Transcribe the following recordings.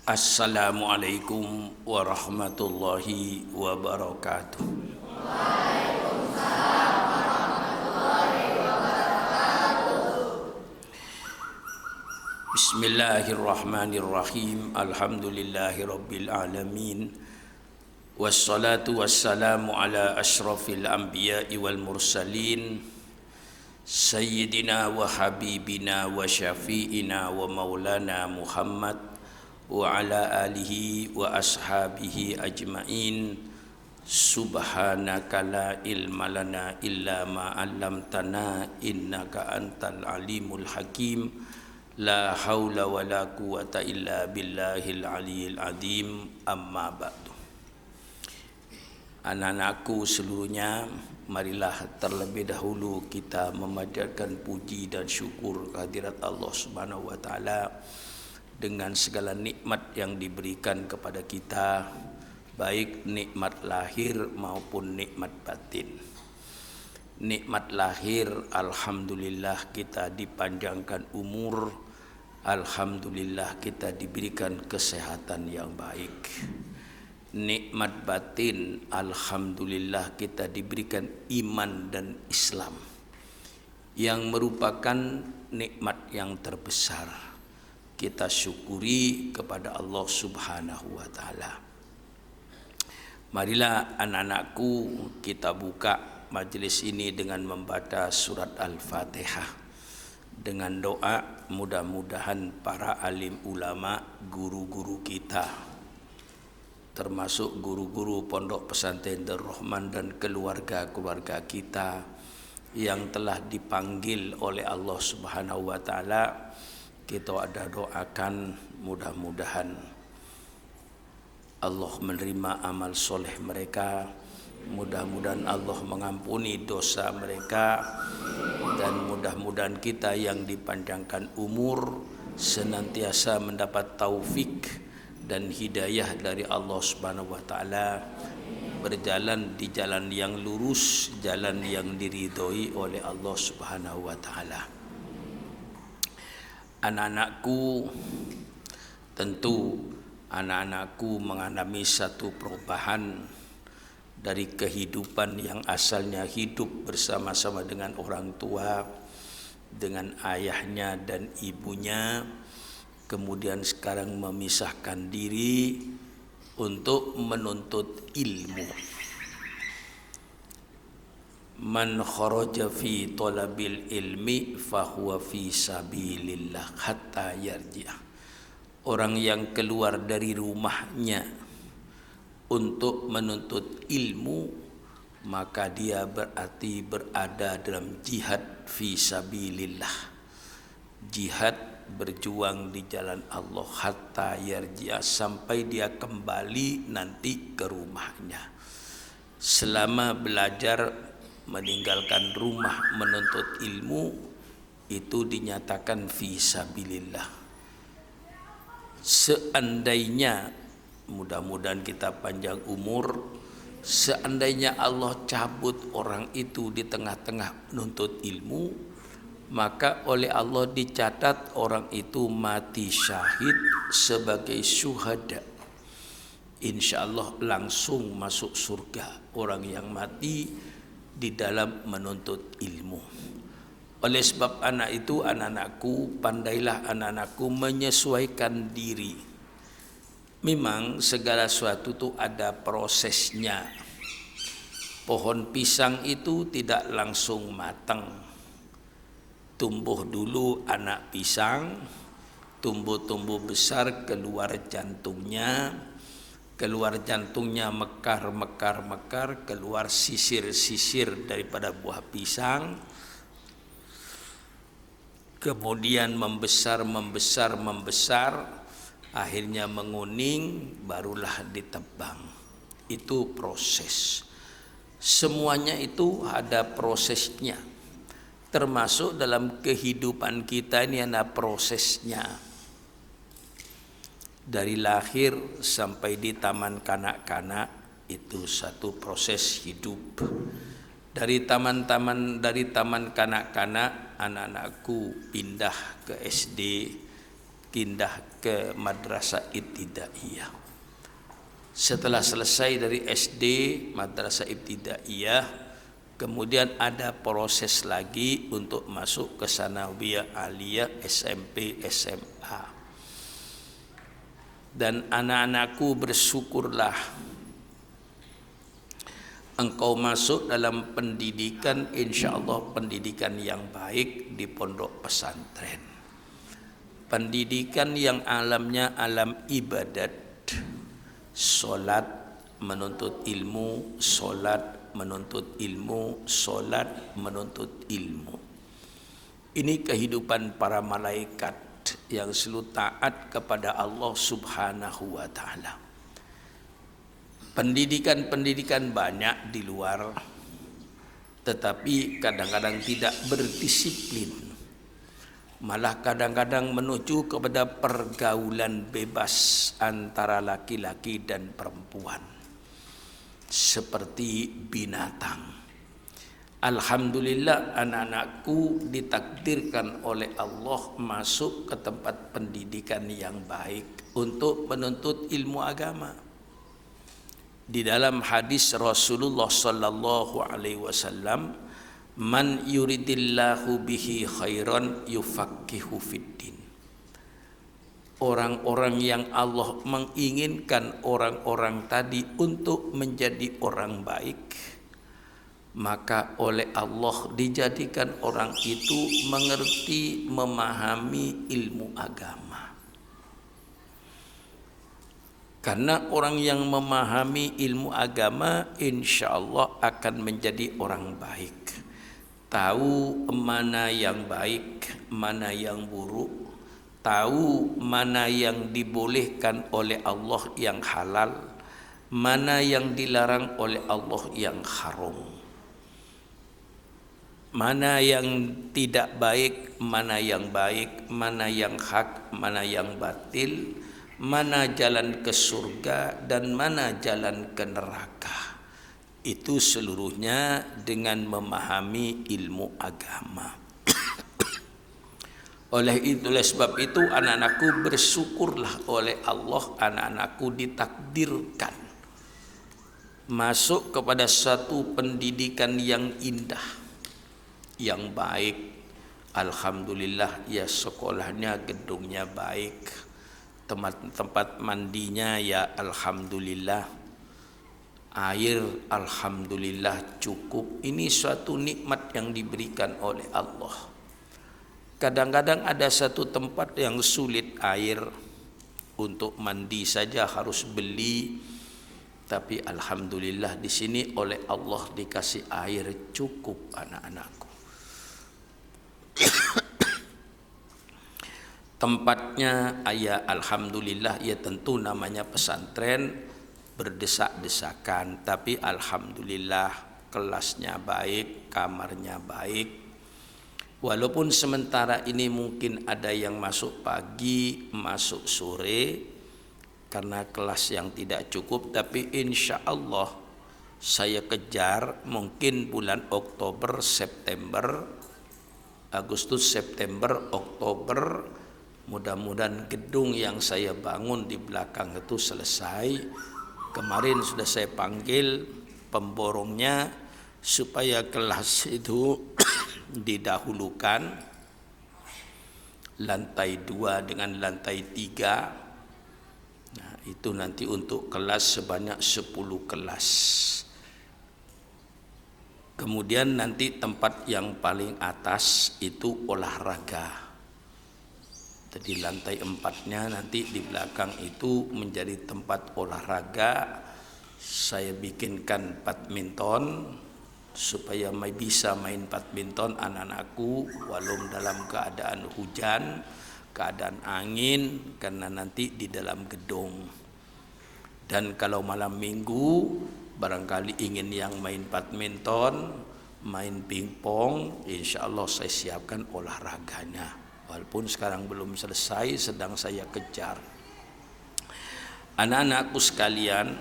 Assalamualaikum warahmatullahi wabarakatuh. Bismillahirrahmanirrahim. Alhamdulillahi rabbil alamin. Wassalatu wassalamu ala ashrafil anbiya'i wal mursalin, Sayyidina wa habibina wa syafi'ina wa maulana Muhammad wa ala alihi wa ashabihi ajma'in. Subhanaka la ilma lana illa ma 'allamtana innaka antal alimul hakim. La haula wa la quwata illa billahil aliyil azim. Amma ba'du. Anak-anakku seluruhnya, marilah terlebih dahulu kita memanjatkan puji dan syukur kehadirat Allah Subhanahu wa taala dengan segala nikmat yang diberikan kepada kita, baik nikmat lahir maupun nikmat batin. Nikmat lahir, alhamdulillah kita dipanjangkan umur, alhamdulillah kita diberikan kesehatan yang baik. Nikmat batin, alhamdulillah kita diberikan iman dan Islam, yang merupakan nikmat yang terbesar. Kita syukuri kepada Allah Subhanahu wa taala. Marilah anak-anakku, kita buka majelis ini dengan membaca surat Al-Fatihah dengan doa, mudah-mudahan para alim ulama, guru-guru kita, termasuk guru-guru Pondok Pesantren Darul Rahman dan keluarga-keluarga kita yang telah dipanggil oleh Allah Subhanahu wa taala, kita ada doakan mudah-mudahan Allah menerima amal soleh mereka, mudah-mudahan Allah mengampuni dosa mereka, dan mudah-mudahan kita yang dipanjangkan umur senantiasa mendapat taufik dan hidayah dari Allah Subhanahu wa taala, berjalan di jalan yang lurus, jalan yang diridhoi oleh Allah Subhanahu wa taala. Anak-anakku, tentu anak-anakku mengalami satu perubahan dari kehidupan yang asalnya hidup bersama-sama dengan orang tua, dengan ayahnya dan ibunya, kemudian sekarang memisahkan diri untuk menuntut ilmu. Man kharaja fi talabil ilmi fahuwa fi sabilillah hatta yarji'ah. Orang yang keluar dari rumahnya untuk menuntut ilmu, maka dia berarti berada dalam jihad fi sabilillah. Jihad, berjuang di jalan Allah hatta yarji'a, sampai dia kembali nanti ke rumahnya. Selama belajar meninggalkan rumah menuntut ilmu, itu dinyatakan fi sabilillah. Seandainya, mudah-mudahan kita panjang umur, seandainya Allah cabut orang itu di tengah-tengah menuntut ilmu, maka oleh Allah dicatat orang itu mati syahid sebagai syuhada. Insya Allah langsung masuk surga orang yang mati di dalam menuntut ilmu. Oleh sebab anak itu, anak-anakku, pandailah anak-anakku menyesuaikan diri. Memang segala sesuatu itu ada prosesnya. Pohon pisang itu tidak langsung matang. Tumbuh dulu anak pisang, tumbuh besar, keluar jantungnya, mekar, keluar sisir-sisir daripada buah pisang, kemudian membesar, akhirnya menguning, barulah ditebang. Itu proses. Semuanya itu ada prosesnya. Termasuk dalam kehidupan kita ini ada prosesnya. Dari lahir sampai di taman kanak-kanak, itu satu proses hidup. Dari taman kanak-kanak, anak-anakku pindah ke SD, pindah ke madrasah ibtidaiyah. Setelah selesai dari SD, madrasah ibtidaiyah, kemudian ada proses lagi untuk masuk ke sanawiyah, aliyah, SMP, SMA. Dan anak-anakku, bersyukurlah engkau masuk dalam pendidikan, insya Allah pendidikan yang baik di pondok pesantren. Pendidikan yang alamnya alam ibadat, solat menuntut ilmu, solat menuntut ilmu, solat menuntut ilmu. Ini kehidupan para malaikat yang selalu taat kepada Allah Subhanahu wa ta'ala. Pendidikan-pendidikan banyak di luar, tetapi kadang-kadang tidak berdisiplin. Malah kadang-kadang menuju kepada pergaulan bebas antara laki-laki dan perempuan, seperti binatang. Alhamdulillah, anak-anakku ditakdirkan oleh Allah masuk ke tempat pendidikan yang baik untuk menuntut ilmu agama. Di dalam hadis Rasulullah sallallahu alaihi wasallam, man yuridillahu bihi khairan yufaqihu fiddin. Orang-orang yang Allah menginginkan orang-orang tadi untuk menjadi orang baik, maka oleh Allah dijadikan orang itu mengerti, memahami ilmu agama. Karena orang yang memahami ilmu agama insya Allah akan menjadi orang baik. Tahu mana yang baik, mana yang buruk. Tahu mana yang dibolehkan oleh Allah yang halal, mana yang dilarang oleh Allah yang haram. Mana yang tidak baik, mana yang baik, mana yang hak, mana yang batil, mana jalan ke surga dan mana jalan ke neraka. Itu seluruhnya dengan memahami ilmu agama. Oleh sebab itu anak-anakku, bersyukurlah oleh Allah, anak-anakku ditakdirkan masuk kepada satu pendidikan yang indah, yang baik. Alhamdulillah, ya sekolahnya, gedungnya baik, tempat mandinya ya alhamdulillah, air alhamdulillah cukup. Ini suatu nikmat yang diberikan oleh Allah. Kadang-kadang ada satu tempat yang sulit air, untuk mandi saja harus beli, tapi alhamdulillah di sini oleh Allah dikasih air cukup anak-anakku. Tempatnya ya alhamdulillah, ya tentu namanya pesantren, berdesak-desakan, tapi alhamdulillah kelasnya baik, kamarnya baik. Walaupun sementara ini mungkin ada yang masuk pagi, masuk sore karena kelas yang tidak cukup, tapi insya Allah saya kejar mungkin bulan Oktober, September, Agustus, September, Oktober, mudah-mudahan gedung yang saya bangun di belakang itu selesai. Kemarin sudah saya panggil pemborongnya supaya kelas itu didahulukan, lantai 2 dengan lantai 3. Nah, itu nanti untuk kelas sebanyak 10 kelas. Kemudian nanti tempat yang paling atas itu olahraga. Jadi lantai 4-nya nanti di belakang itu menjadi tempat olahraga. Saya bikinkan badminton supaya bisa main badminton anak-anakku walau dalam keadaan hujan, keadaan angin, karena nanti di dalam gedung. Dan kalau malam minggu barangkali ingin yang main badminton, main pingpong, insya Allah saya siapkan olahraganya. Walaupun sekarang belum selesai, sedang saya kejar. Anak-anakku sekalian,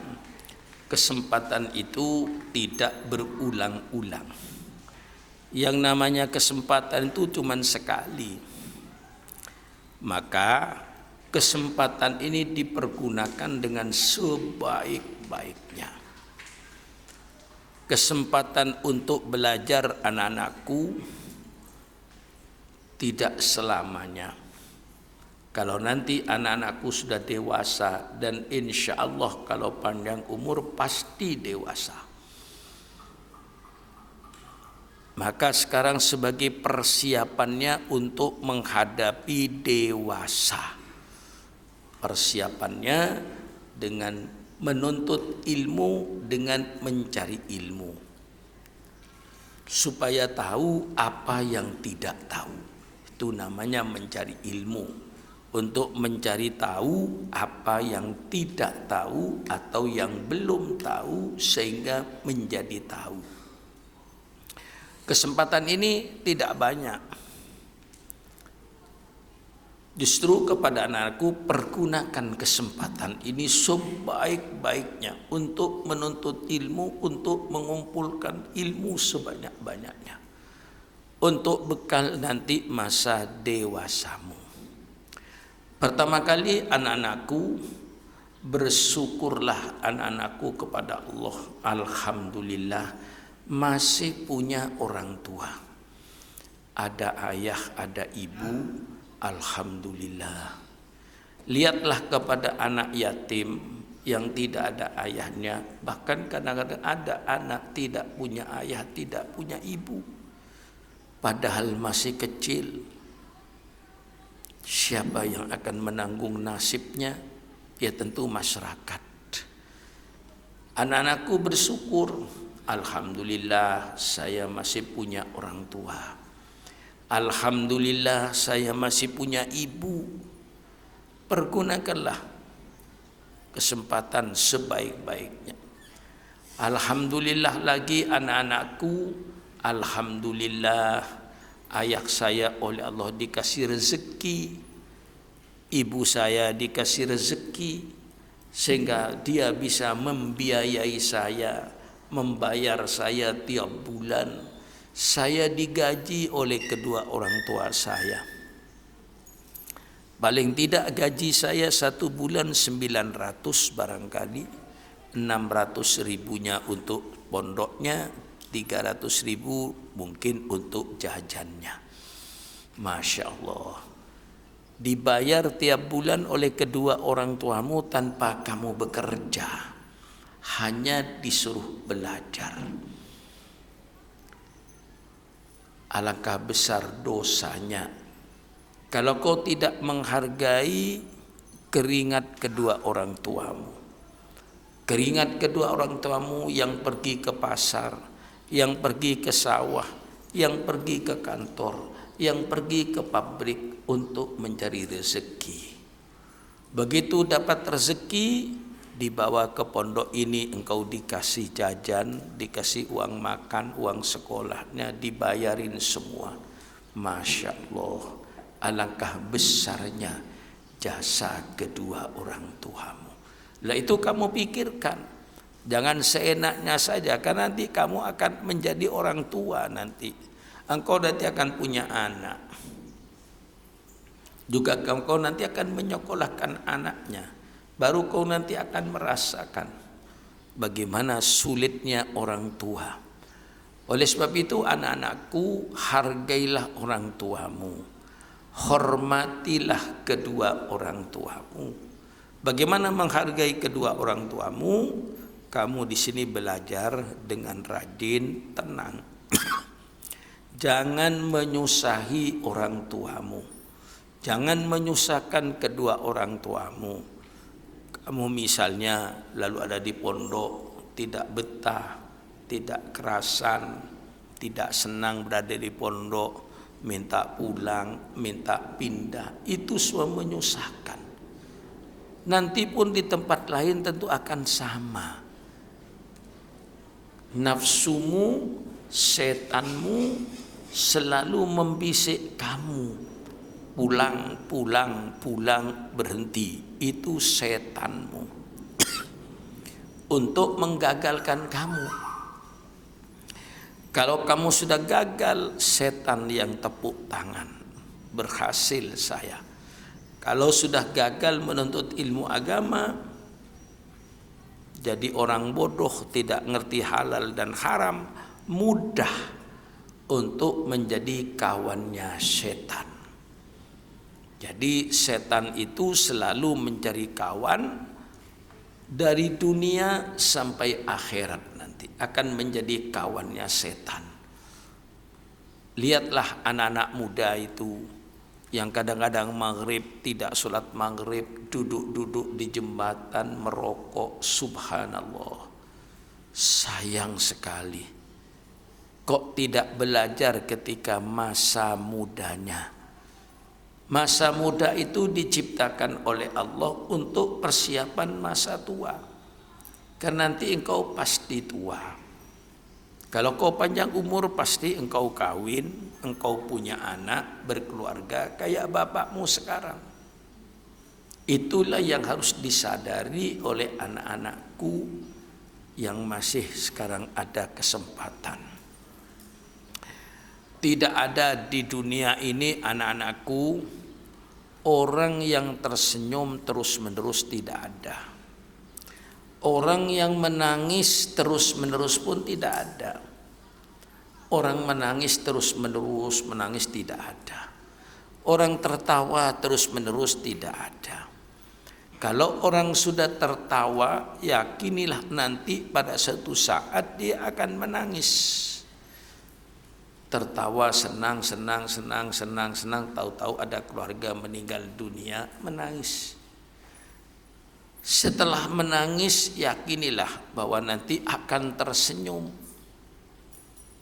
kesempatan itu tidak berulang-ulang. Yang namanya kesempatan itu cuma sekali. Maka kesempatan ini dipergunakan dengan sebaik-baiknya. Kesempatan untuk belajar anak-anakku tidak selamanya. Kalau nanti anak-anakku sudah dewasa, dan insya Allah kalau panjang umur pasti dewasa, maka sekarang sebagai persiapannya untuk menghadapi dewasa. Persiapannya dengan menuntut ilmu, dengan mencari ilmu, supaya tahu apa yang tidak tahu. Itu namanya mencari ilmu, untuk mencari tahu apa yang tidak tahu atau yang belum tahu sehingga menjadi tahu. Kesempatan ini tidak banyak. Justru kepada anakku, pergunakan kesempatan ini sebaik-baiknya untuk menuntut ilmu, untuk mengumpulkan ilmu sebanyak-banyaknya, untuk bekal nanti masa dewasamu. Pertama kali anak-anakku, bersyukurlah anak-anakku kepada Allah. Alhamdulillah masih punya orang tua. Ada ayah, ada ibu. Alhamdulillah. Lihatlah kepada anak yatim yang tidak ada ayahnya. Bahkan kadang-kadang ada anak tidak punya ayah, tidak punya ibu, padahal masih kecil. Siapa yang akan menanggung nasibnya? Ya tentu masyarakat. Anak-anakku bersyukur, alhamdulillah saya masih punya orang tua. Alhamdulillah saya masih punya ibu. Pergunakanlah kesempatan sebaik-baiknya. Alhamdulillah lagi anak-anakku, alhamdulillah ayah saya oleh Allah dikasih rezeki, ibu saya dikasih rezeki, sehingga dia bisa membiayai saya, membayar saya tiap bulan. Saya digaji oleh kedua orang tua saya. Paling tidak gaji saya 1 bulan 900 barangkali, 600 ribunya untuk pondoknya, 300 ribu mungkin untuk jajannya. Masya Allah. Dibayar tiap bulan oleh kedua orang tuamu tanpa kamu bekerja, hanya disuruh belajar. Alangkah besar dosanya kalau kau tidak menghargai keringat kedua orang tuamu. Keringat kedua orang tuamu yang pergi ke pasar, yang pergi ke sawah, yang pergi ke kantor, yang pergi ke pabrik untuk mencari rezeki. Begitu dapat rezeki, dibawa ke pondok ini, engkau dikasih jajan, dikasih uang makan, uang sekolahnya, dibayarin semua. Masya Allah, alangkah besarnya jasa kedua orang tuamu. Lah itu kamu pikirkan, jangan seenaknya saja, karena nanti kamu akan menjadi orang tua nanti. Engkau nanti akan punya anak, juga engkau nanti akan menyekolahkan anaknya. Baru kau nanti akan merasakan bagaimana sulitnya orang tua. Oleh sebab itu anak-anakku, hargailah orang tuamu, hormatilah kedua orang tuamu. Bagaimana menghargai kedua orang tuamu? Kamu di sini belajar dengan rajin, tenang. Jangan menyusahi orang tuamu. Jangan menyusahkan kedua orang tuamu. Kamu misalnya lalu ada di pondok, tidak betah, tidak kerasan, tidak senang berada di pondok, minta pulang, minta pindah, itu semua menyusahkan. Nanti pun di tempat lain tentu akan sama. Nafsumu, setanmu selalu membisik kamu. Pulang, pulang, pulang, berhenti. Itu setanmu untuk menggagalkan kamu. Kalau kamu sudah gagal, setan yang tepuk tangan. Berhasil saya. Kalau sudah gagal menuntut ilmu agama, jadi orang bodoh, tidak ngerti halal dan haram, mudah untuk menjadi kawannya setan. Jadi setan itu selalu mencari kawan dari dunia sampai akhirat, nanti akan menjadi kawannya setan. Lihatlah anak-anak muda itu yang kadang-kadang maghrib tidak sholat maghrib, duduk-duduk di jembatan merokok. Subhanallah, sayang sekali. Kok tidak belajar ketika masa mudanya? Masa muda itu diciptakan oleh Allah untuk persiapan masa tua. Karena nanti engkau pasti tua. Kalau kau panjang umur pasti engkau kawin, engkau punya anak, berkeluarga kayak bapakmu sekarang. Itulah yang harus disadari oleh anak-anakku yang masih sekarang ada kesempatan. Tidak ada di dunia ini, anak-anakku, orang yang tersenyum terus-menerus, tidak ada. Orang yang menangis terus-menerus pun tidak ada. Orang menangis terus-menerus, menangis tidak ada. Orang tertawa terus-menerus tidak ada. Kalau orang sudah tertawa, yakinilah nanti pada suatu saat dia akan menangis. Tertawa senang, tahu-tahu ada keluarga meninggal dunia, menangis. Setelah menangis, yakinilah bahwa nanti akan tersenyum,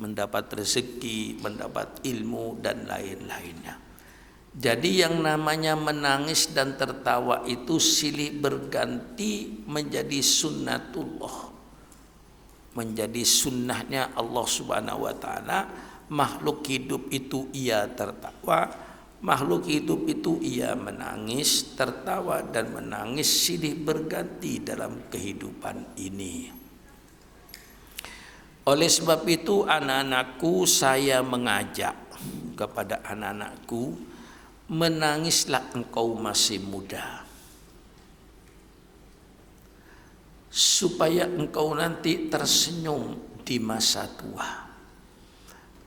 mendapat rezeki, mendapat ilmu dan lain-lainnya. Jadi yang namanya menangis dan tertawa itu silih berganti menjadi sunnatullah, menjadi sunnahnya Allah Subhanahu wa taala. Makhluk hidup itu ia tertawa, makhluk hidup itu ia menangis. Tertawa dan menangis silih berganti dalam kehidupan ini. Oleh sebab itu anak-anakku, saya mengajak kepada anak-anakku, menangislah engkau masih muda, supaya engkau nanti tersenyum di masa tua.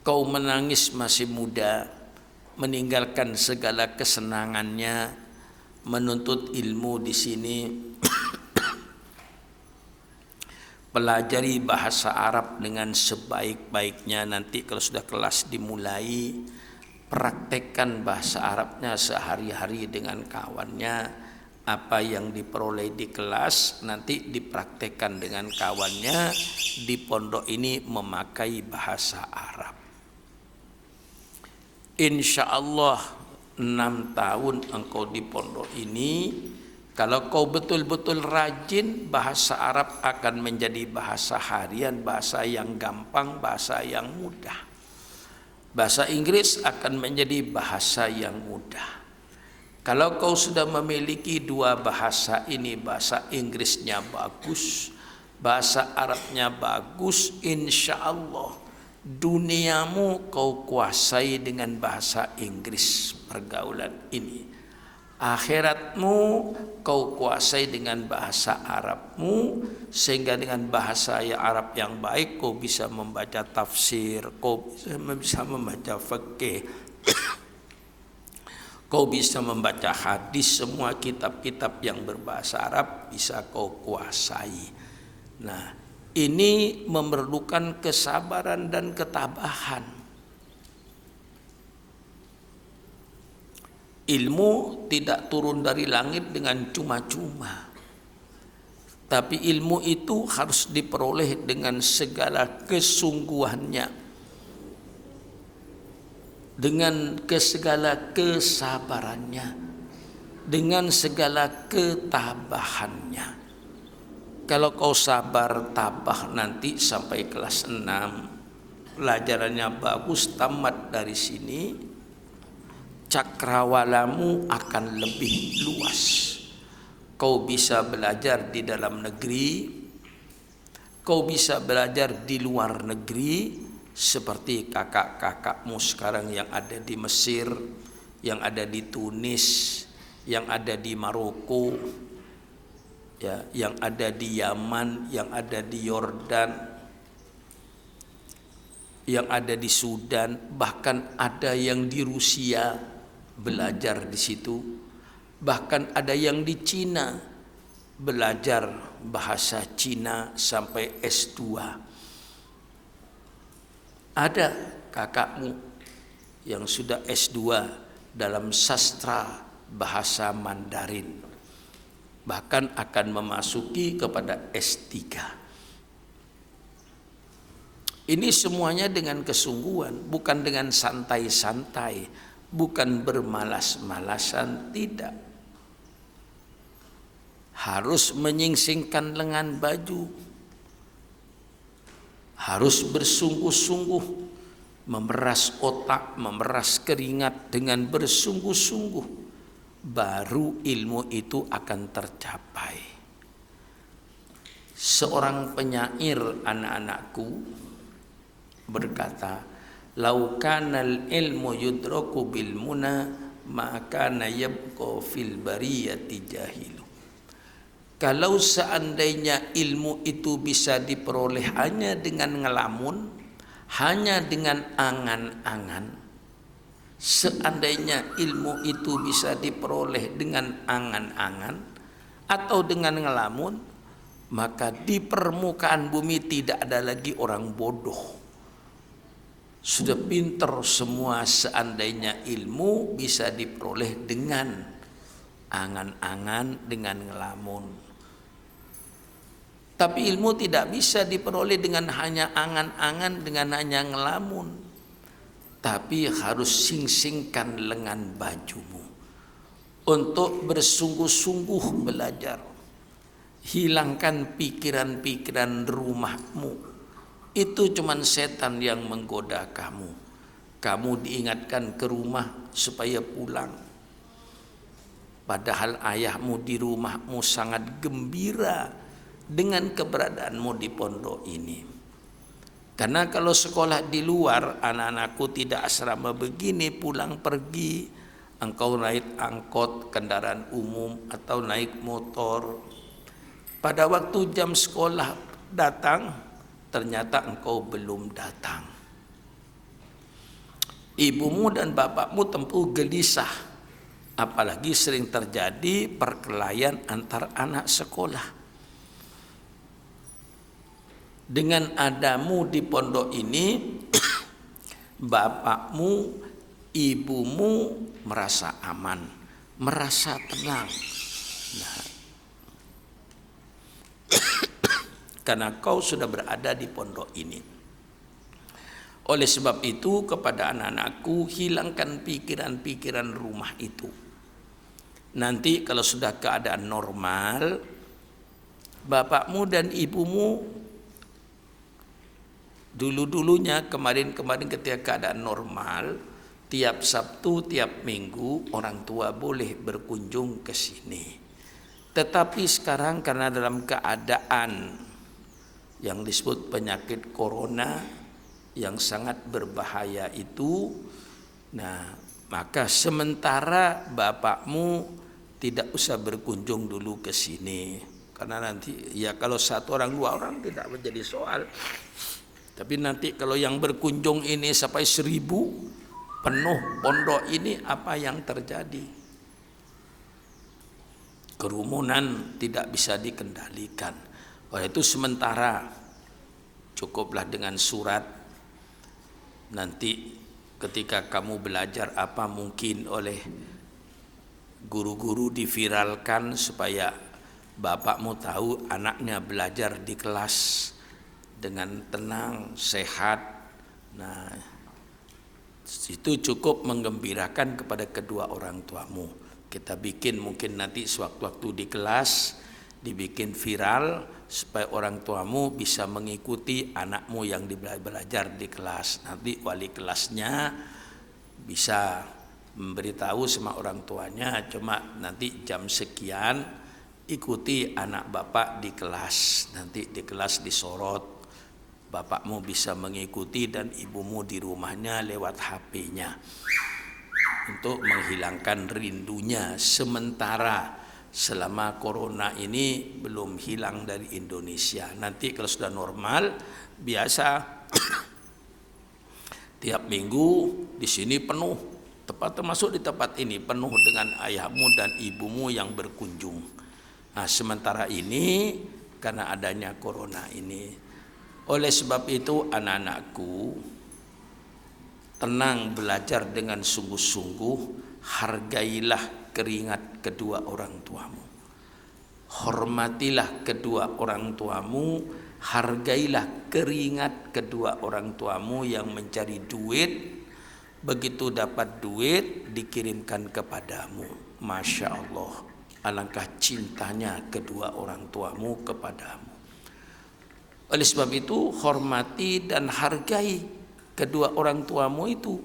Kau menangis masih muda, meninggalkan segala kesenangannya, menuntut ilmu di sini. Pelajari bahasa Arab dengan sebaik-baiknya. Nanti kalau sudah kelas dimulai, praktekkan bahasa Arabnya sehari-hari dengan kawannya. Apa yang diperoleh di kelas nanti dipraktekkan dengan kawannya. Di pondok ini memakai bahasa Arab. Insya Allah 6 tahun engkau di pondok ini, kalau kau betul-betul rajin, bahasa Arab akan menjadi bahasa harian, bahasa yang gampang, bahasa yang mudah. Bahasa Inggris akan menjadi bahasa yang mudah. Kalau kau sudah memiliki 2 bahasa ini, bahasa Inggrisnya bagus, bahasa Arabnya bagus, insya Allah duniamu kau kuasai dengan bahasa Inggris pergaulan ini. Akhiratmu kau kuasai dengan bahasa Arabmu, sehingga dengan bahasa Arab yang baik kau bisa membaca tafsir, kau bisa membaca fikih, kau bisa membaca hadis, semua kitab-kitab yang berbahasa Arab bisa kau kuasai. Nah, ini memerlukan kesabaran dan ketabahan. Ilmu tidak turun dari langit dengan cuma-cuma. Tapi ilmu itu harus diperoleh dengan segala kesungguhannya, dengan segala kesabarannya, dengan segala ketabahannya. Kalau kau sabar tabah nanti sampai kelas 6, pelajarannya bagus, tamat dari sini, cakrawalamu akan lebih luas. Kau bisa belajar di dalam negeri, kau bisa belajar di luar negeri, seperti kakak-kakakmu sekarang yang ada di Mesir, yang ada di Tunis, yang ada di Maroko, ya, yang ada di Yaman, yang ada di Yordan, yang ada di Sudan, bahkan ada yang di Rusia belajar di situ, bahkan ada yang di Cina belajar bahasa Cina sampai S2. Ada kakakmu yang sudah S2 dalam sastra bahasa Mandarin, bahkan akan memasuki kepada S3. Ini semuanya dengan kesungguhan, bukan dengan santai-santai, bukan bermalas-malasan, tidak. Harus menyingsingkan lengan baju, harus bersungguh-sungguh, memeras otak, memeras keringat dengan bersungguh-sungguh, baru ilmu itu akan tercapai. Seorang penyair anak-anakku berkata, "Lau kanal ilmu yudraku bil muna, maka yabqa fil bariyati jahilu." Kalau seandainya ilmu itu bisa diperoleh hanya dengan ngelamun, hanya dengan angan-angan, seandainya ilmu itu bisa diperoleh dengan angan-angan atau dengan ngelamun, maka di permukaan bumi tidak ada lagi orang bodoh. Sudah pinter semua seandainya ilmu bisa diperoleh dengan angan-angan, dengan ngelamun. Tapi ilmu tidak bisa diperoleh dengan hanya angan-angan, dengan hanya ngelamun. Tapi harus sing-singkan lengan bajumu untuk bersungguh-sungguh belajar. Hilangkan pikiran-pikiran rumahmu. Itu cuman setan yang menggoda kamu. Kamu diingatkan ke rumah supaya pulang. Padahal ayahmu di rumahmu sangat gembira dengan keberadaanmu di pondok ini. Karena kalau sekolah di luar, anak-anakku tidak asrama begini, pulang pergi, engkau naik angkot, kendaraan umum, atau naik motor. Pada waktu jam sekolah datang, ternyata engkau belum datang. Ibumu dan bapakmu tentu gelisah, apalagi sering terjadi perkelahian antar anak sekolah. Dengan adamu di pondok ini, bapakmu, ibumu merasa aman, merasa tenang. Nah, karena kau sudah berada di pondok ini. Oleh sebab itu, kepada anak-anakku, hilangkan pikiran-pikiran rumah itu. Nanti kalau sudah keadaan normal, bapakmu dan ibumu dulu-dulunya, kemarin-kemarin ketika keadaan normal, tiap Sabtu, tiap Minggu orang tua boleh berkunjung ke sini. Tetapi sekarang karena dalam keadaan yang disebut penyakit corona yang sangat berbahaya itu, nah maka sementara bapakmu tidak usah berkunjung dulu ke sini. Karena nanti ya kalau satu orang dua orang tidak menjadi soal. Tapi nanti kalau yang berkunjung ini sampai 1000 penuh pondok ini, apa yang terjadi? Kerumunan tidak bisa dikendalikan. Oleh itu sementara cukuplah dengan surat. Nanti ketika kamu belajar apa mungkin oleh guru-guru diviralkan supaya bapakmu tahu anaknya belajar di kelas dengan tenang, sehat. Nah, itu cukup menggembirakan kepada kedua orang tuamu. Kita bikin mungkin nanti sewaktu-waktu di kelas dibikin viral supaya orang tuamu bisa mengikuti anakmu yang belajar di kelas. Nanti wali kelasnya bisa memberitahu sama orang tuanya, cuma nanti jam sekian ikuti anak bapak di kelas. Nanti di kelas disorot, bapakmu bisa mengikuti dan ibumu di rumahnya lewat HP-nya. untuk menghilangkan rindunya sementara selama corona ini belum hilang dari Indonesia. Nanti kalau sudah normal biasa tiap minggu di sini penuh, termasuk di tempat ini penuh dengan ayahmu dan ibumu yang berkunjung. Nah, sementara ini karena adanya corona ini, oleh sebab itu anak-anakku, tenang, belajar dengan sungguh-sungguh, hargailah keringat kedua orang tuamu, hormatilah kedua orang tuamu, hargailah keringat kedua orang tuamu yang mencari duit. Begitu dapat duit dikirimkan kepadamu, Masya Allah, alangkah cintanya kedua orang tuamu kepadamu. Oleh sebab itu hormati dan hargai kedua orang tuamu itu.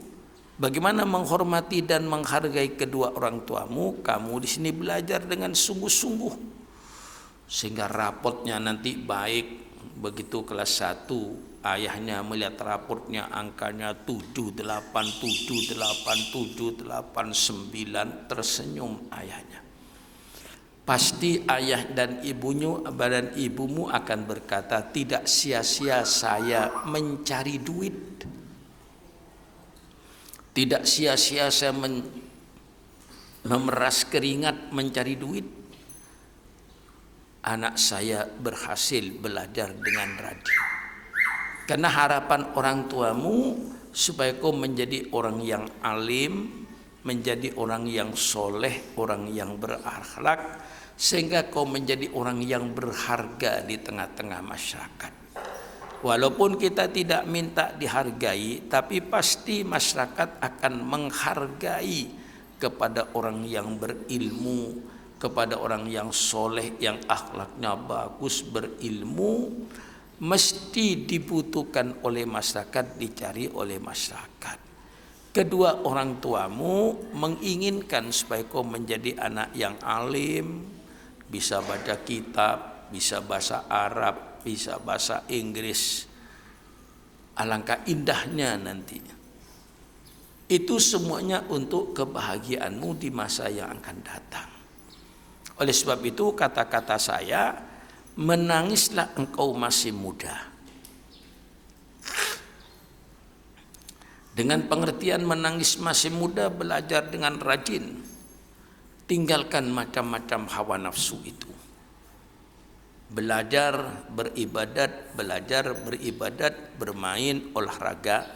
Bagaimana menghormati dan menghargai kedua orang tuamu? Kamu di sini belajar dengan sungguh-sungguh sehingga rapotnya nanti baik. Begitu kelas 1 ayahnya melihat raportnya angkanya 7878789, tersenyum ayahnya. Pasti ayah dan ibumu akan berkata, tidak sia-sia saya mencari duit. Tidak sia-sia saya memeras keringat mencari duit. Anak saya berhasil belajar dengan rajin. Karena harapan orang tuamu supaya kau menjadi orang yang alim, menjadi orang yang soleh, orang yang berakhlak, sehingga kau menjadi orang yang berharga di tengah-tengah masyarakat. Walaupun kita tidak minta dihargai, tapi pasti masyarakat akan menghargai kepada orang yang berilmu, kepada orang yang soleh, yang akhlaknya bagus, berilmu, mesti dibutuhkan oleh masyarakat, dicari oleh masyarakat. Kedua orang tuamu menginginkan supaya kau menjadi anak yang alim, bisa baca kitab, bisa bahasa Arab, bisa bahasa Inggris. Alangkah indahnya nanti. Itu semuanya untuk kebahagiaanmu di masa yang akan datang. Oleh sebab itu kata-kata saya, menangislah engkau masih muda. Dengan pengertian menangis masih muda, belajar dengan rajin. Tinggalkan macam-macam hawa nafsu itu. Belajar beribadat, bermain, olahraga.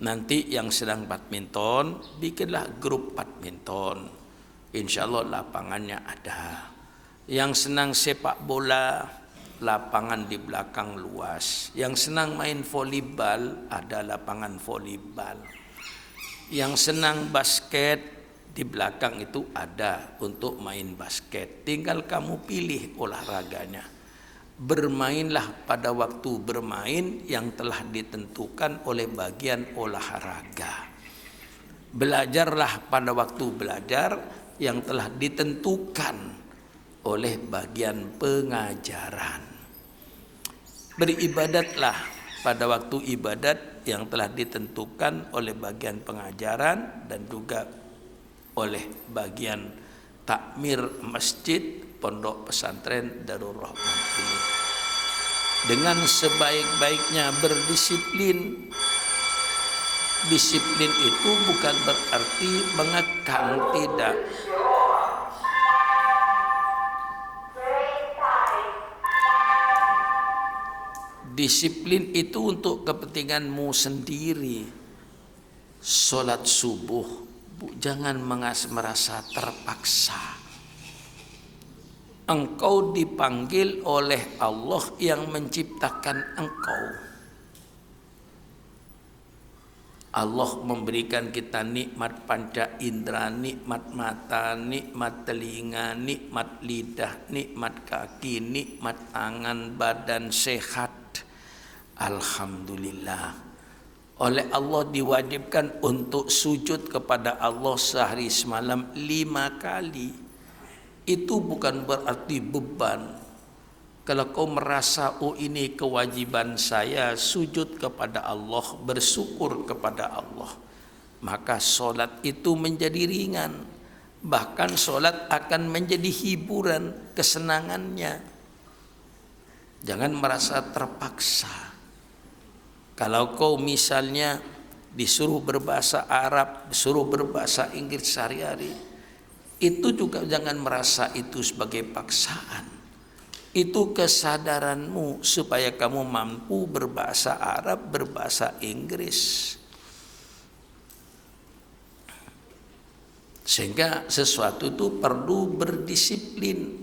Nanti yang sedang badminton, bikinlah grup badminton. Insya Allah lapangannya ada. Yang senang sepak bola, lapangan di belakang luas. Yang senang main volleyball, ada lapangan volleyball. Yang senang basket, di belakang itu ada untuk main basket. Tinggal kamu pilih olahraganya. Bermainlah pada waktu bermain yang telah ditentukan oleh bagian olahraga. Belajarlah pada waktu belajar yang telah ditentukan oleh bagian pengajaran. Beribadatlah pada waktu ibadat yang telah ditentukan oleh bagian pengajaran dan juga oleh bagian takmir masjid pondok pesantren Darul Rahman ini. Dengan sebaik-baiknya berdisiplin. Disiplin itu bukan berarti mengekang, tidak. Disiplin itu untuk kepentinganmu sendiri. Sholat subuh, jangan merasa terpaksa. Engkau dipanggil oleh Allah yang menciptakan engkau. Allah memberikan kita nikmat panca indera, nikmat mata, nikmat telinga, nikmat lidah, nikmat kaki, nikmat tangan, badan sehat. Alhamdulillah. Oleh Allah diwajibkan untuk sujud kepada Allah sehari semalam 5 kali. Itu bukan berarti beban. Kalau kau merasa, oh ini kewajiban saya, sujud kepada Allah, bersyukur kepada Allah. maka solat itu menjadi ringan. Bahkan solat akan menjadi hiburan, kesenangannya. Jangan merasa terpaksa. Kalau kau misalnya disuruh berbahasa Arab, disuruh berbahasa Inggris sehari-hari, itu juga jangan merasa itu sebagai paksaan. Itu kesadaranmu supaya kamu mampu berbahasa Arab, berbahasa Inggris. Sehingga sesuatu itu perlu berdisiplin.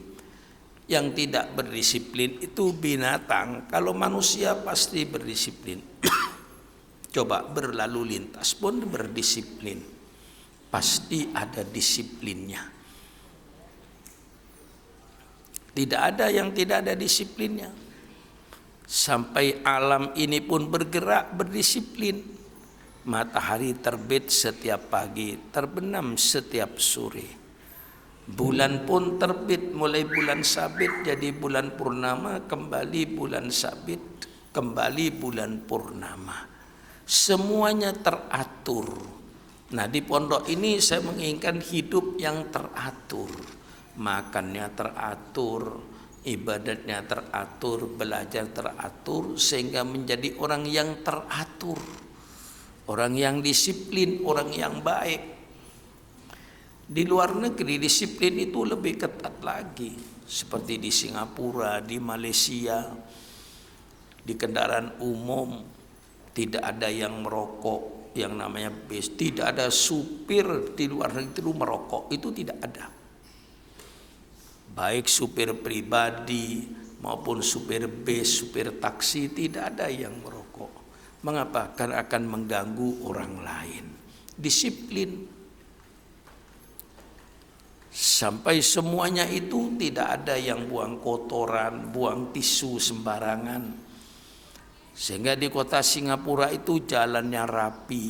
Yang tidak berdisiplin itu binatang. Kalau manusia pasti berdisiplin. Coba berlalu lintas pun berdisiplin. Pasti ada disiplinnya. Tidak ada yang tidak ada disiplinnya. Sampai alam ini pun bergerak berdisiplin. Matahari terbit setiap pagi, terbenam setiap sore. Bulan pun terbit, mulai bulan sabit jadi bulan purnama, kembali bulan sabit, kembali bulan purnama. Semuanya teratur. Nah, di pondok ini saya menginginkan hidup yang teratur. Makannya teratur, ibadatnya teratur, belajar teratur, sehingga menjadi orang yang teratur, orang yang disiplin, orang yang baik. Di luar negeri disiplin itu lebih ketat lagi, seperti di Singapura, di Malaysia, di kendaraan umum tidak ada yang merokok, yang namanya bis, tidak ada supir di luar negeri itu merokok, itu tidak ada. Baik supir pribadi maupun supir bis, supir taksi, tidak ada yang merokok. Mengapa? Karena akan mengganggu orang lain. Disiplin. Sampai semuanya itu tidak ada yang buang kotoran, buang tisu sembarangan. Sehingga di kota Singapura itu jalannya rapi.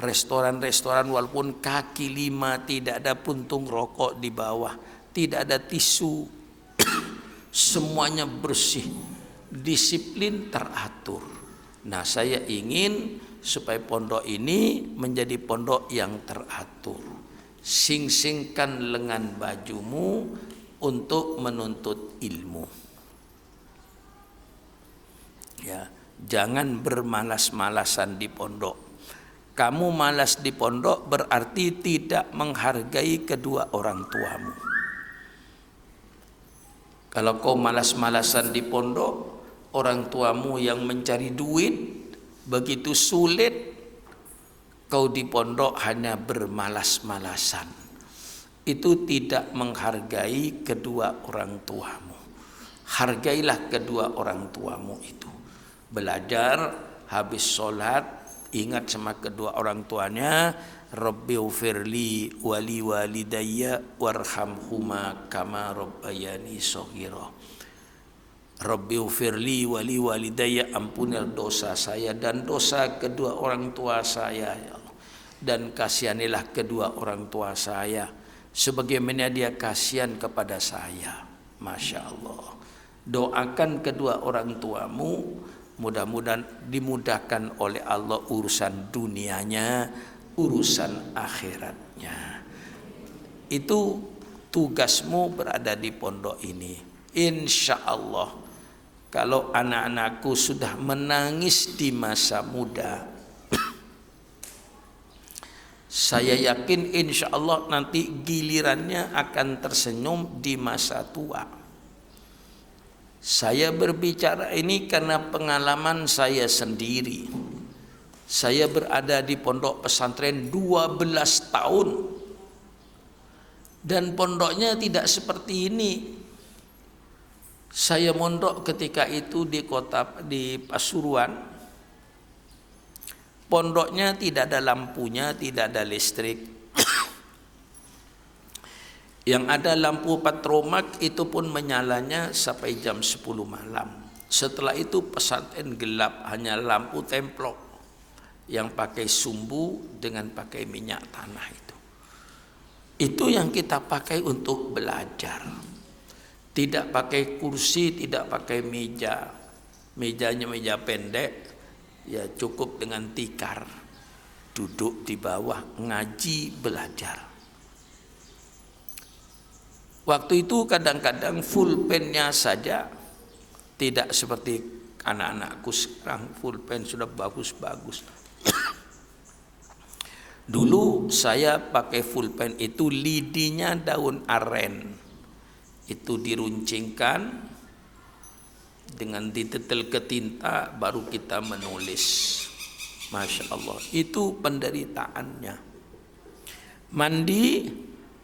Restoran-restoran walaupun kaki lima tidak ada puntung rokok di bawah. Tidak ada tisu, semuanya bersih, disiplin, teratur. Nah, saya ingin supaya pondok ini menjadi pondok yang teratur. Sing-singkan lengan bajumu untuk menuntut ilmu. Ya, jangan bermalas-malasan di pondok. Kamu malas di pondok berarti tidak menghargai kedua orang tuamu. Kalau kau malas-malasan di pondok, orang tuamu yang mencari duit begitu sulit, kau di pondok hanya bermalas-malasan. Itu tidak menghargai kedua orang tuamu. Hargailah kedua orang tuamu itu. Belajar, habis sholat, ingat sama kedua orang tuanya, Rabbighfirli wali walidayya warhamhuma kama rabbayani shaghira. Rabbighfirli wali walidayya, ampunilah dosa saya dan dosa kedua orang tua saya ya Allah. Dan kasihanilah kedua orang tua saya sebagaimana dia kasihan kepada saya. Masya Allah. Doakan kedua orang tuamu, mudah-mudahan dimudahkan oleh Allah urusan dunianya, urusan akhiratnya. Itu tugasmu berada di pondok ini. Insya Allah, kalau anak-anakku sudah menangis di masa muda, saya yakin insya Allah nanti gilirannya akan tersenyum di masa tua. Saya berbicara ini karena pengalaman saya sendiri. Saya berada di pondok pesantren 12 tahun. Dan pondoknya tidak seperti ini. Saya mondok ketika itu di Pasuruan. Pondoknya tidak ada lampunya, tidak ada listrik. Yang ada lampu patromak itu pun menyalanya sampai jam 10 malam. Setelah itu pesantren gelap, hanya lampu templok yang pakai sumbu dengan pakai minyak tanah itu. Itu yang kita pakai untuk belajar. Tidak pakai kursi, tidak pakai meja. Mejanya meja pendek, ya cukup dengan tikar. duduk di bawah, ngaji, belajar. Waktu itu kadang-kadang pulpennya saja tidak seperti anak-anakku sekarang, pulpen sudah bagus-bagus. Dulu saya pakai pulpen itu lidinya daun aren, itu diruncingkan dengan ditetel ke tinta baru kita menulis. Masya Allah, itu penderitaannya. Mandi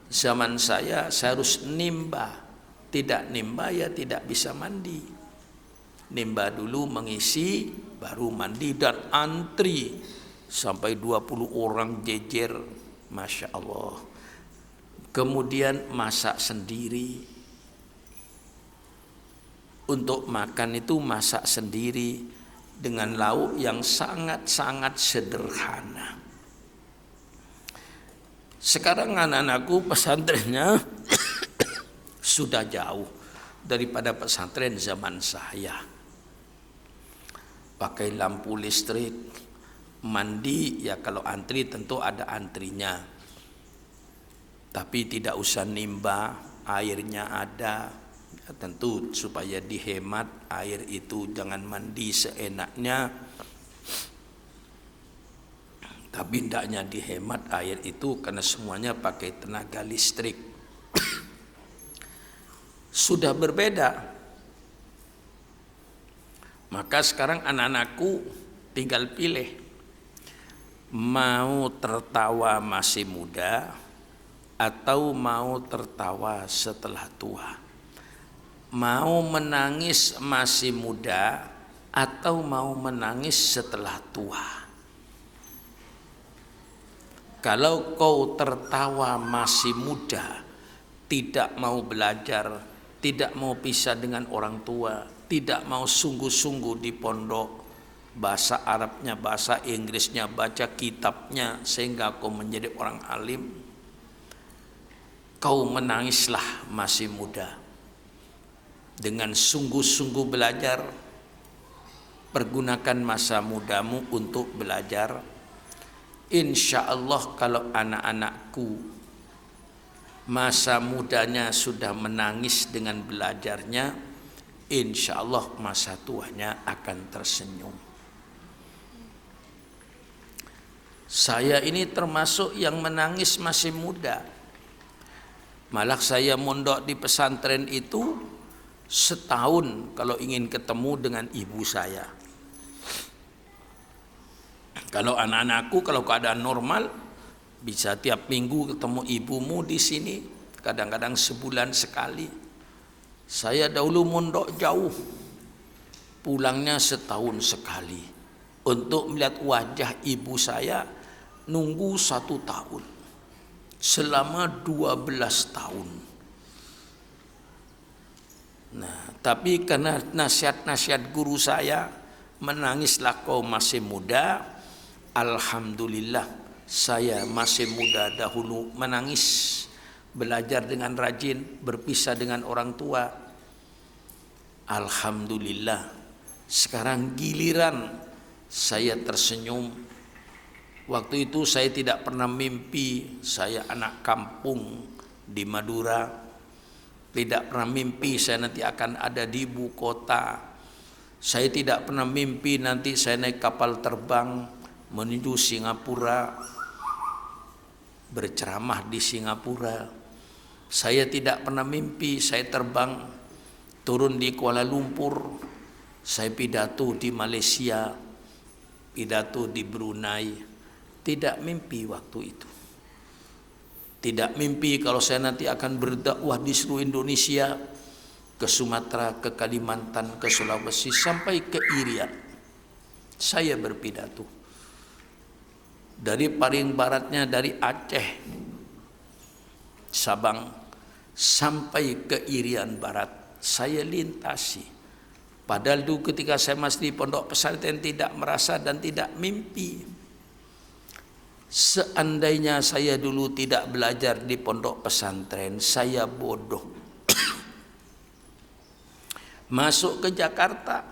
zaman saya harus nimba, tidak nimba ya tidak bisa mandi. Nimba dulu mengisi baru mandi dan antri sampai 20 orang jejer, Masya Allah. Kemudian masak sendiri. Untuk makan itu masak sendiri dengan lauk yang sangat-sangat sederhana. Sekarang anak-anakku pesantrennya sudah jauh daripada pesantren zaman saya. Pakai lampu listrik, mandi ya kalau antri tentu ada antrinya. Tapi tidak usah nimba, airnya ada. Tentu supaya dihemat air itu, jangan mandi seenaknya, tapi hendaknya dihemat air itu karena semuanya pakai tenaga listrik. Sudah berbeda. Maka sekarang anak-anakku tinggal pilih, mau tertawa masih muda atau mau tertawa setelah tua. Mau menangis masih muda atau mau menangis setelah tua. Kalau kau tertawa masih muda, tidak mau belajar, tidak mau pisah dengan orang tua, tidak mau sungguh-sungguh di pondok, bahasa Arabnya, bahasa Inggrisnya, baca kitabnya sehingga kau menjadi orang alim, kau menangislah masih muda. Dengan sungguh-sungguh belajar, pergunakan masa mudamu untuk belajar. Insya Allah kalau anak-anakku masa mudanya sudah menangis dengan belajarnya, insya Allah masa tuanya akan tersenyum. Saya ini termasuk yang menangis masih muda. Malah saya mondok di pesantren itu setahun kalau ingin ketemu dengan ibu saya. Kalau anak-anakku kalau keadaan normal bisa tiap minggu ketemu ibumu di sini, kadang-kadang sebulan sekali. Saya dahulu mondok jauh, pulangnya setahun sekali. Untuk melihat wajah ibu saya nunggu 1 tahun selama 12 tahun. Nah, tapi karena nasihat-nasihat guru saya, menangislah kau masih muda. Alhamdulillah saya masih muda dahulu menangis, belajar dengan rajin, berpisah dengan orang tua. Alhamdulillah sekarang giliran saya tersenyum. Waktu itu saya tidak pernah mimpi saya anak kampung di Madura. Tidak pernah mimpi saya nanti akan ada di ibu kota. Saya tidak pernah mimpi nanti saya naik kapal terbang menuju Singapura, berceramah di Singapura. Saya tidak pernah mimpi saya terbang turun di Kuala Lumpur, saya pidato di Malaysia, pidato di Brunei. Tidak mimpi waktu itu. Tidak mimpi kalau saya nanti akan berdakwah di seluruh Indonesia, ke Sumatera, ke Kalimantan, ke Sulawesi, sampai ke Irian. Saya berpidato. Dari paling baratnya dari Aceh, Sabang, sampai ke Irian Barat, saya lintasi. Padahal dulu ketika saya masih di pondok pesantren tidak merasa dan tidak mimpi. Seandainya saya dulu tidak belajar di pondok pesantren, saya bodoh. Masuk ke Jakarta,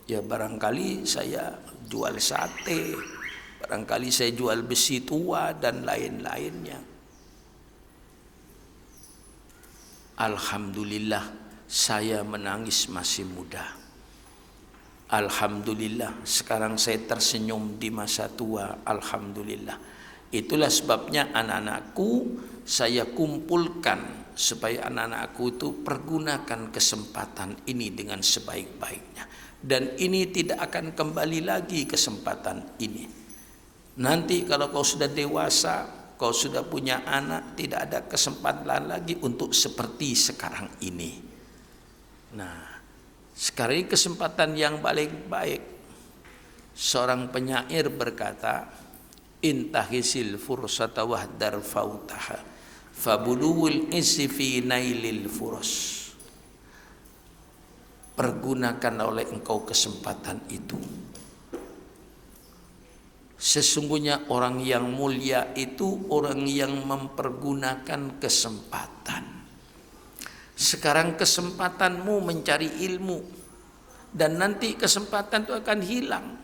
ya barangkali saya jual sate, barangkali saya jual besi tua dan lain-lainnya. Alhamdulillah saya menangis masih muda. Alhamdulillah sekarang saya tersenyum di masa tua. Alhamdulillah. Itulah sebabnya anak-anakku saya kumpulkan supaya anak-anakku itu pergunakan kesempatan ini dengan sebaik-baiknya. Dan ini tidak akan kembali lagi kesempatan ini. Nanti kalau kau sudah dewasa, kau sudah punya anak, tidak ada kesempatan lagi untuk seperti sekarang ini. Nah, sekarang ini kesempatan yang paling baik. Seorang penyair berkata, intahisil fursata wahdar fautaha fabuluwul isi fi nailil furos. Pergunakan oleh engkau kesempatan itu. Sesungguhnya orang yang mulia itu orang yang mempergunakan kesempatan. Sekarang kesempatanmu mencari ilmu, dan nanti kesempatan itu akan hilang.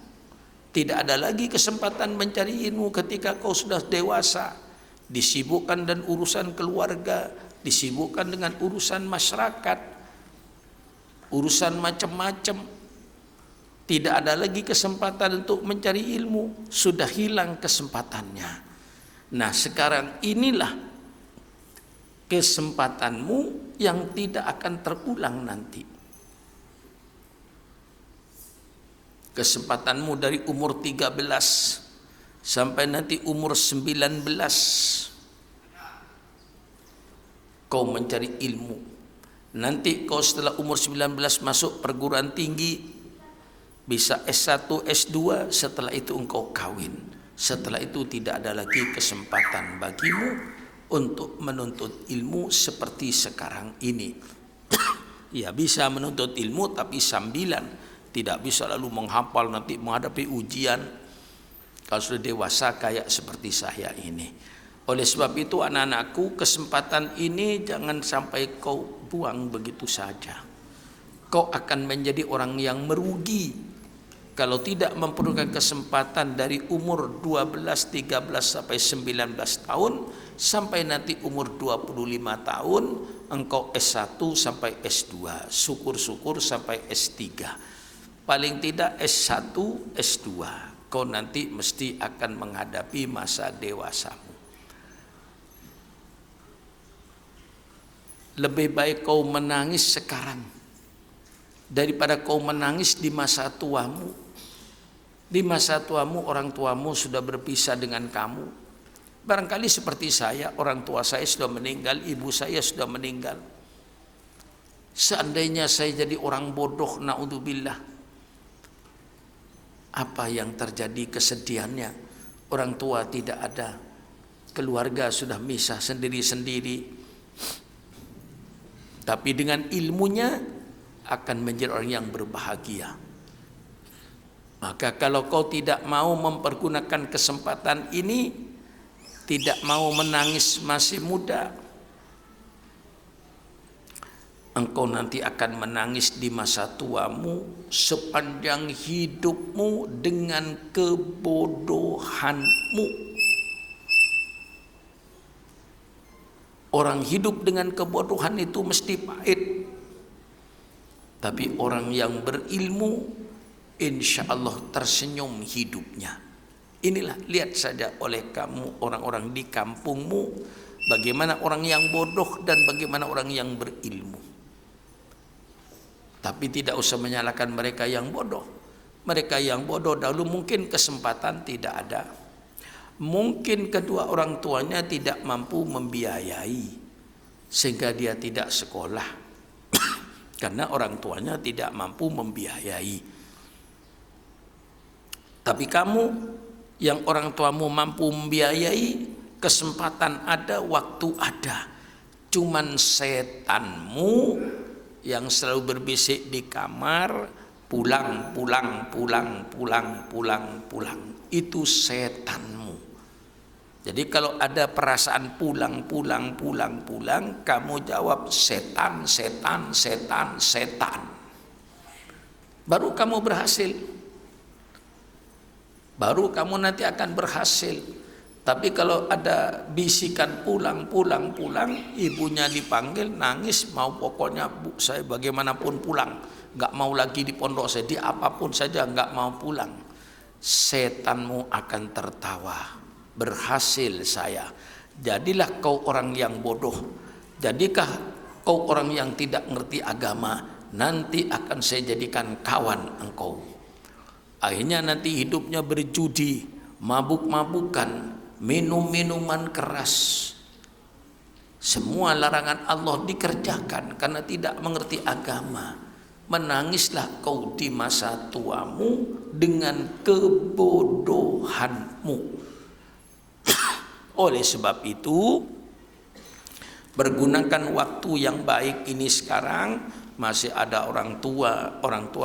Tidak ada lagi kesempatan mencari ilmu ketika kau sudah dewasa. Disibukkan dengan urusan keluarga, disibukkan dengan urusan masyarakat, urusan macam-macam. Tidak ada lagi kesempatan untuk mencari ilmu, sudah hilang kesempatannya. Nah, sekarang inilah kesempatanmu yang tidak akan terulang nanti. Kesempatanmu dari umur 13 sampai nanti umur 19 kau mencari ilmu. Nanti kau setelah umur 19 masuk perguruan tinggi, bisa S1, S2, setelah itu engkau kawin. Setelah itu tidak ada lagi kesempatan bagimu untuk menuntut ilmu seperti sekarang ini. Ya, bisa menuntut ilmu tapi sambilan, tidak bisa lalu menghafal nanti menghadapi ujian kalau sudah dewasa kayak seperti saya ini. Oleh sebab itu anak-anakku, kesempatan ini jangan sampai kau buang begitu saja. Kau akan menjadi orang yang merugi kalau tidak memperoleh kesempatan dari umur 12, 13 sampai 19 tahun sampai nanti umur 25 tahun engkau S1 sampai S2, syukur-syukur sampai S3. Paling tidak S1, S2. Kau nanti mesti akan menghadapi masa dewasamu. Lebih baik kau menangis sekarang daripada kau menangis di masa tuamu. Di masa tuamu, orang tuamu sudah berpisah dengan kamu. Barangkali seperti saya, orang tua saya sudah meninggal, ibu saya sudah meninggal. Seandainya saya jadi orang bodoh, naudzubillah, apa yang terjadi kesedihannya? Orang tua tidak ada, keluarga sudah misah sendiri-sendiri. Tapi dengan ilmunya akan menjadi orang yang berbahagia. Maka kalau kau tidak mau mempergunakan kesempatan ini, tidak mau menangis masih muda, engkau nanti akan menangis di masa tuamu sepanjang hidupmu dengan kebodohanmu. Orang hidup dengan kebodohan itu mesti pahit. Tapi orang yang berilmu insya Allah tersenyum hidupnya. Inilah, lihat saja oleh kamu orang-orang di kampungmu, bagaimana orang yang bodoh dan bagaimana orang yang berilmu. Tapi tidak usah menyalahkan mereka yang bodoh. Mereka yang bodoh dahulu mungkin kesempatan tidak ada. Mungkin kedua orang tuanya tidak mampu membiayai sehingga dia tidak sekolah. Karena orang tuanya tidak mampu membiayai. Tapi kamu yang orang tuamu mampu membiayai, kesempatan ada, waktu ada. Cuman setanmu yang selalu berbisik di kamar, pulang. Itu setanmu. Jadi kalau ada perasaan pulang, kamu jawab setan. Baru kamu berhasil. baru kamu nanti akan berhasil. Tapi kalau ada bisikan pulang, ibunya dipanggil nangis, mau pokoknya Bu, saya bagaimanapun pulang, nggak mau lagi di pondok saya, di apapun saja nggak mau pulang. Setanmu akan tertawa, berhasil saya. Jadilah kau orang yang bodoh, jadikah kau orang yang tidak ngerti agama, nanti akan saya jadikan kawan engkau. Akhirnya nanti hidupnya berjudi, mabuk-mabukan, minum-minuman keras. Semua larangan Allah dikerjakan karena tidak mengerti agama. Menangislah kau di masa tuamu dengan kebodohanmu. Oleh sebab itu, pergunakan waktu yang baik ini sekarang. Masih ada orang tua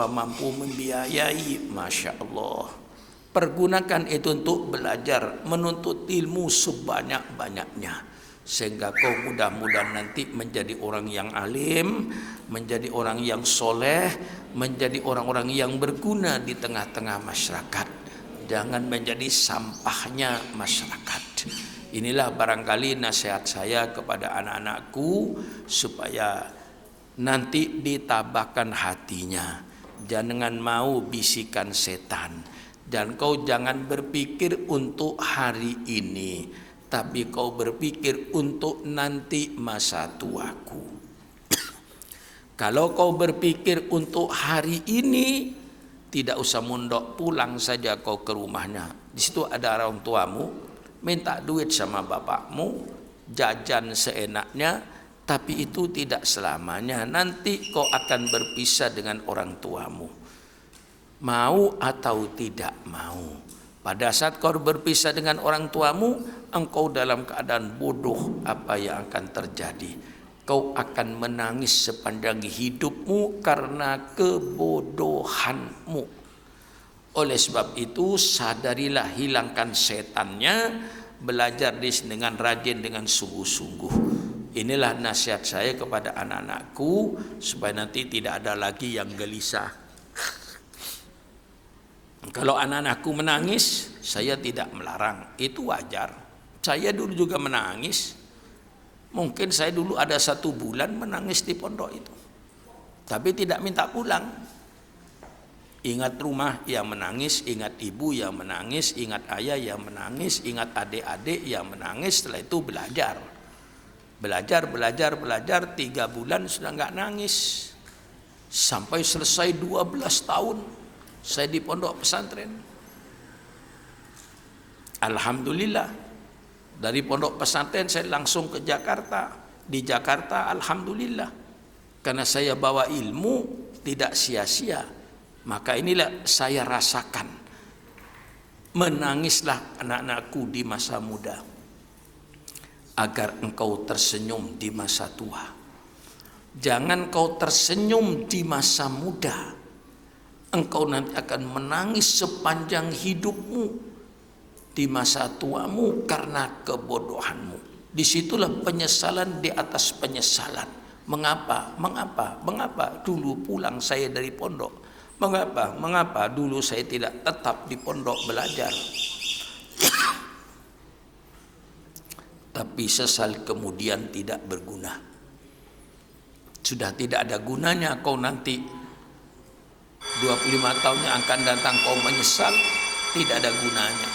mampu membiayai, Masya Allah. Pergunakan itu untuk belajar, menuntut ilmu sebanyak-banyaknya, sehingga kau mudah-mudahan nanti menjadi orang yang alim, menjadi orang yang soleh, menjadi orang-orang yang berguna di tengah-tengah masyarakat. Jangan menjadi sampahnya masyarakat. Inilah barangkali nasihat saya kepada anak-anakku, supaya nanti ditabahkan hatinya. Jangan mau bisikan setan. Dan kau jangan berpikir untuk hari ini, tapi kau berpikir untuk nanti masa tuaku. Kalau kau berpikir untuk hari ini, tidak usah mondok, pulang saja kau ke rumahnya. Di situ ada orang tuamu, minta duit sama bapakmu, jajan seenaknya. Tapi itu tidak selamanya. Nanti kau akan berpisah dengan orang tuamu, mau atau tidak mau. Pada saat kau berpisah dengan orang tuamu, engkau dalam keadaan bodoh. Apa yang akan terjadi? Kau akan menangis sepanjang hidupmu karena kebodohanmu. Oleh sebab itu, sadarilah, hilangkan setannya, belajar dengan rajin, dengan sungguh-sungguh. Inilah nasihat saya kepada anak-anakku, supaya nanti tidak ada lagi yang gelisah. Kalau anak-anakku menangis, saya tidak melarang, itu wajar. Saya dulu juga menangis. Mungkin saya dulu ada 1 bulan menangis di pondok itu, tapi tidak minta pulang. Ingat rumah yang menangis, ingat ibu yang menangis, ingat ayah yang menangis, ingat adik-adik yang menangis. Setelah itu belajar 3 bulan sudah nggak nangis. Sampai selesai 12 tahun saya di pondok pesantren. Alhamdulillah, dari pondok pesantren saya langsung ke Jakarta. Di Jakarta alhamdulillah, karena saya bawa ilmu tidak sia-sia. Maka inilah saya rasakan. Menangislah anak-anakku di masa muda, agar engkau tersenyum di masa tua. Jangan kau tersenyum di masa muda, engkau nanti akan menangis sepanjang hidupmu di masa tuamu karena kebodohanmu. Disitulah penyesalan di atas penyesalan. Mengapa dulu pulang saya dari pondok? Mengapa dulu saya tidak tetap di pondok belajar? Tapi sesal kemudian tidak berguna. Sudah tidak ada gunanya kau nanti 25 tahun yang akan datang kau menyesal, tidak ada gunanya.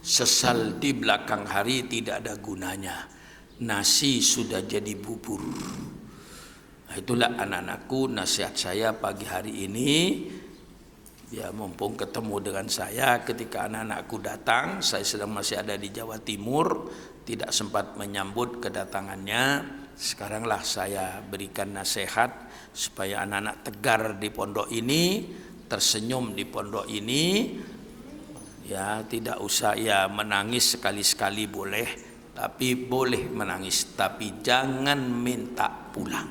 Sesal di belakang hari tidak ada gunanya. Nasi sudah jadi bubur. Nah, itulah anak-anakku nasihat saya pagi hari ini. Ya, mumpung ketemu dengan saya ketika anak-anakku datang, saya sedang masih ada di Jawa Timur, tidak sempat menyambut kedatangannya. Sekaranglah saya berikan nasihat supaya anak-anak tegar di pondok ini, tersenyum di pondok ini. Ya, tidak usah ya menangis sekali-sekali boleh, tapi boleh menangis, tapi jangan minta pulang.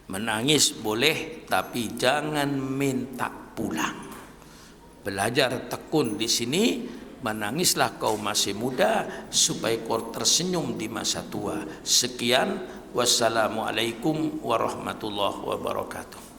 Menangis boleh, tapi jangan minta pulang. Belajar tekun di sini, menangislah kau masih muda supaya kau tersenyum di masa tua. Sekian, wassalamualaikum warahmatullahi wabarakatuh.